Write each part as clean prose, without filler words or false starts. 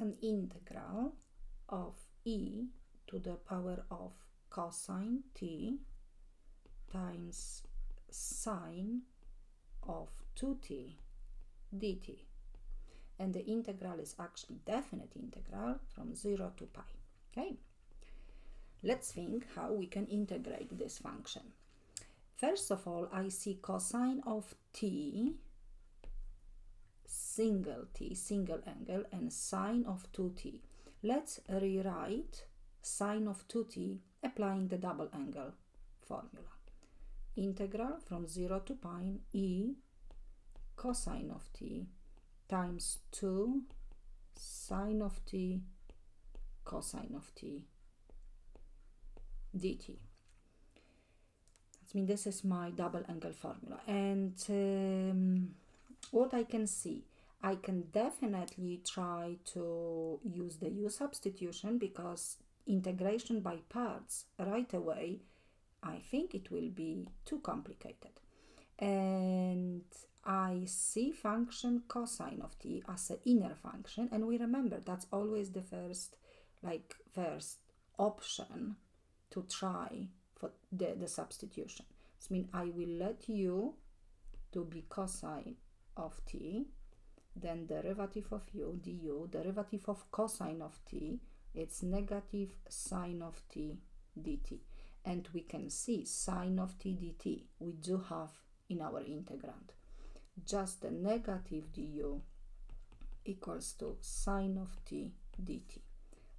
an integral of e to the power of cosine t times sine of 2t dt. And the integral is actually definite integral from 0 to pi. Okay, let's think how we can integrate this function. First of all, I see cosine of t, single angle, and sine of 2t. Let's rewrite sine of 2t applying the double angle formula. Integral from 0 to pi e cosine of t times 2 sine of t cosine of t dt. That means this is my double angle formula. And what I can see, I can definitely try to use the U-substitution, because integration by parts right away, I think it will be too complicated. And I see function cosine of t as an inner function, and we remember that's always the first option to try for the substitution. This means I will let u to be cosine of t, then derivative of u du, derivative of cosine of t, it's negative sine of t dt. And we can see sine of t dt we do have in our integrand. Just the negative du equals to sine of t dt.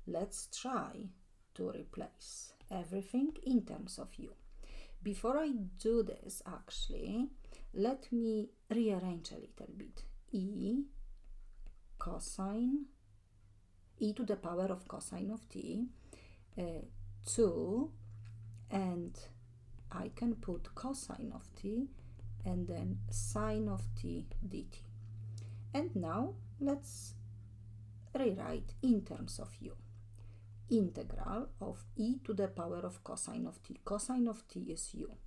Let's try to replace everything in terms of u. Before I do this, actually, let me rearrange a little bit. E to the power of cosine of t, 2, and I can put cosine of t and then sine of t dt. And now let's rewrite in terms of u. Integral of e to the power of cosine of t. Cosine of t is u.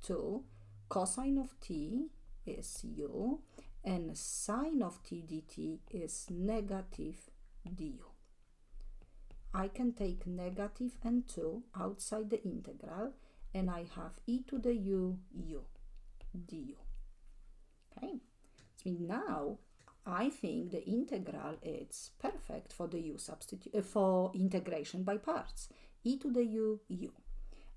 2 cosine of t is u, and sine of t dt is negative du. I can take negative and 2 outside the integral, and I have e to the u du. Okay, so now I think the integral is perfect for the for integration by parts. E to the u.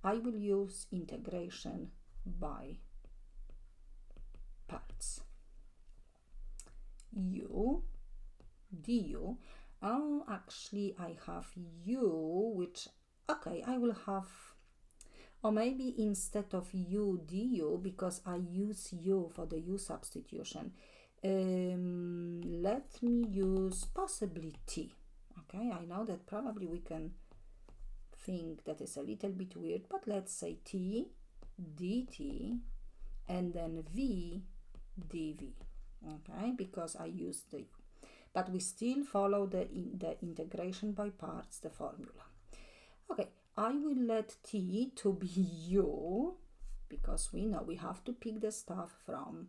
I will use integration by parts. U du. Oh, actually I have u, which, okay, I will have, or maybe instead of u du, because I use u for the u substitution, let me use possibly t. Okay, I know that probably we can think that is a little bit weird, but let's say t dt and then v dv. Okay, because I used the u. But we still follow the integration by parts, the formula. Okay, I will let t to be u, because we know we have to pick the stuff from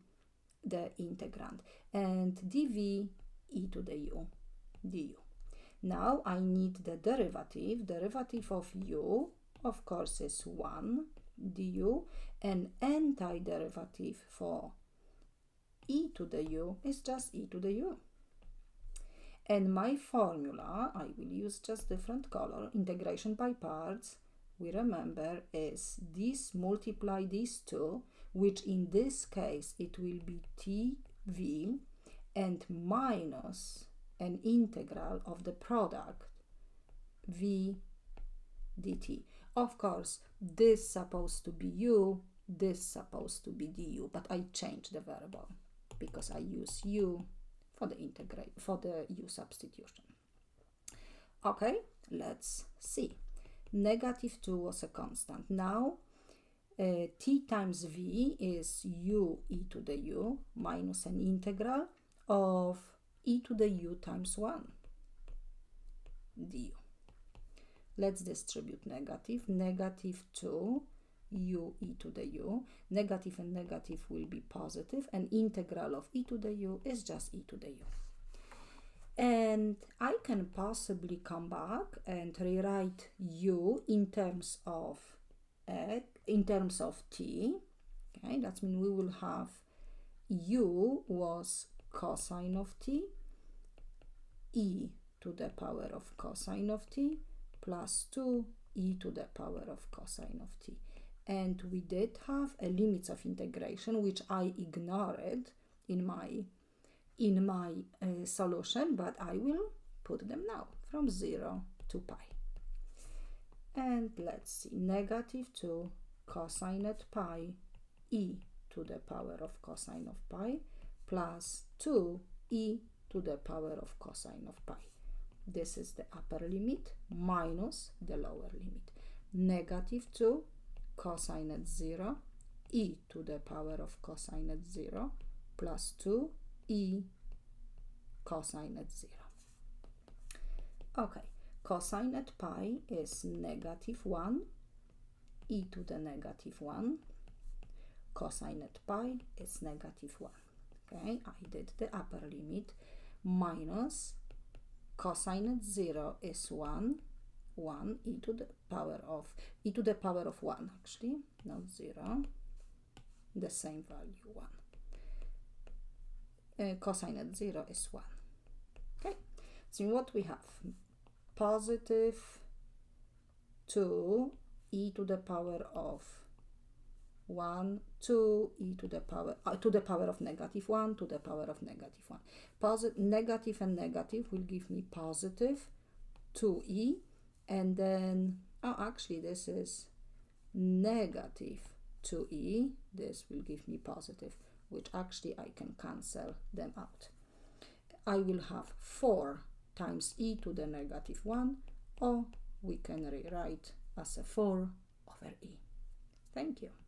the integrand, and dv e to the u du. Now I need the derivative. Derivative of u, of course, is 1 du, and antiderivative for e to the u is just e to the u. And my formula, I will use just different color, integration by parts, we remember is this multiply these two, which in this case it will be tv, and minus an integral of the product v dt. Of course, this supposed to be u, this supposed to be du, but I changed the variable because I use u for the u substitution. Okay, let's see. Negative 2 was a constant. Now t times v is u e to the u minus an integral of e to the u times 1 du. Let's distribute negative. Negative 2 u e to the u. Negative and negative will be positive, and integral of e to the u is just e to the u. And And I can possibly come back and rewrite u in terms of t. Okay, that means we will have u was cosine of t, e to the power of cosine of t plus 2e to the power of cosine of t. And we did have a limits of integration, which I ignored in my solution, but I will put them now from 0 to pi. And let's see, negative 2 cosine at pi e to the power of cosine of pi plus 2e to the power of cosine of pi. This is the upper limit minus the lower limit. Negative 2 cosine at 0 e to the power of cosine at 0 plus 2e cosine at 0. Okay, cosine at pi is negative 1 e to the negative 1. Cosine at pi is negative 1. Okay, I did the upper limit minus cosine at 0 is 1 e to the power of 1, actually, not 0, the same value 1. Cosine at 0 is 1. Okay, so what we have, positive 2 e to the power of 1, 2 e to the power of negative 1 to the power of negative 1. Negative and negative will give me positive 2e, and then, actually this is negative 2e, this will give me positive, which actually I can cancel them out. I will have 4 times e to the negative 1, or we can rewrite as a 4 over e. Thank you.